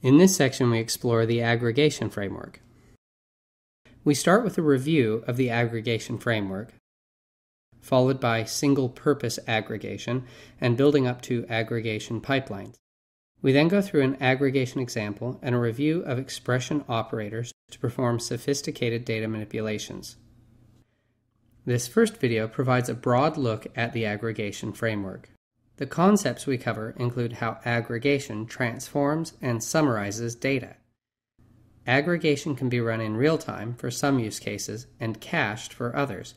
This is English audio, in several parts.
In this section, we explore the aggregation framework. We start with a review of the aggregation framework, followed by single-purpose aggregation and building up to aggregation pipelines. We then go through an aggregation example and a review of expression operators to perform sophisticated data manipulations. This first video provides a broad look at the aggregation framework. The concepts we cover include how aggregation transforms and summarizes data. Aggregation can be run in real time for some use cases and cached for others.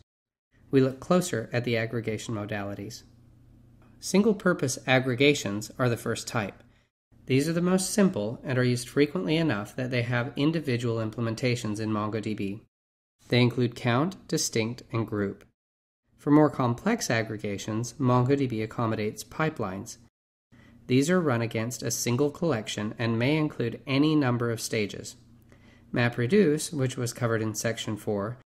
We look closer at the aggregation modalities. Single-purpose aggregations are the first type. These are the most simple and are used frequently enough that they have individual implementations in MongoDB. They include count, distinct, and group. For more complex aggregations, MongoDB accommodates pipelines. These are run against a single collection and may include any number of stages. MapReduce, which was covered in Section 4,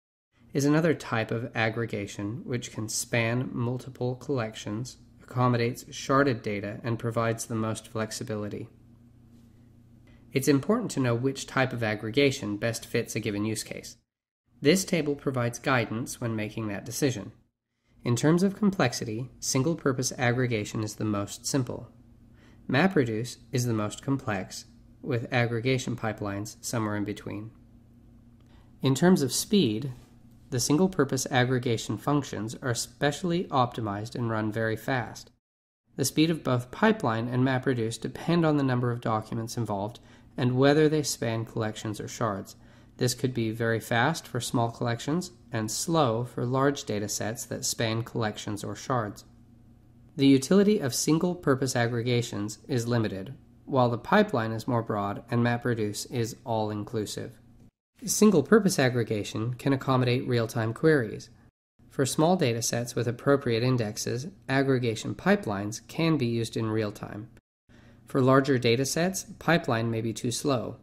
is another type of aggregation which can span multiple collections, accommodates sharded data, and provides the most flexibility. It's important to know which type of aggregation best fits a given use case. This table provides guidance when making that decision. In terms of complexity, single-purpose aggregation is the most simple. MapReduce is the most complex, with aggregation pipelines somewhere in between. In terms of speed, the single-purpose aggregation functions are specially optimized and run very fast. The speed of both pipeline and MapReduce depend on the number of documents involved and whether they span collections or shards. This could be very fast for small collections and slow for large data sets that span collections or shards. The utility of single-purpose aggregations is limited, while the pipeline is more broad and MapReduce is all-inclusive. Single-purpose aggregation can accommodate real-time queries. For small data sets with appropriate indexes, aggregation pipelines can be used in real time. For larger data sets, pipeline may be too slow.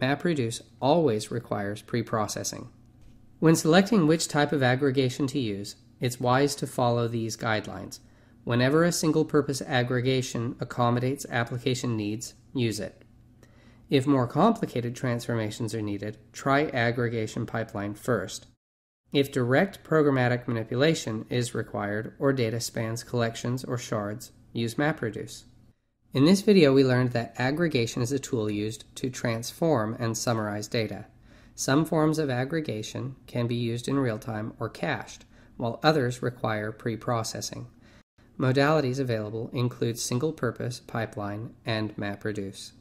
MapReduce always requires pre-processing. When selecting which type of aggregation to use, it's wise to follow these guidelines. Whenever a single-purpose aggregation accommodates application needs, use it. If more complicated transformations are needed, try aggregation pipeline first. If direct programmatic manipulation is required or data spans collections or shards, use MapReduce. In this video, we learned that aggregation is a tool used to transform and summarize data. Some forms of aggregation can be used in real time or cached, while others require pre-processing. Modalities available include single-purpose, pipeline, and MapReduce.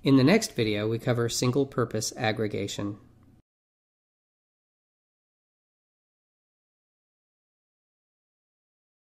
In the next video, we cover single-purpose aggregation.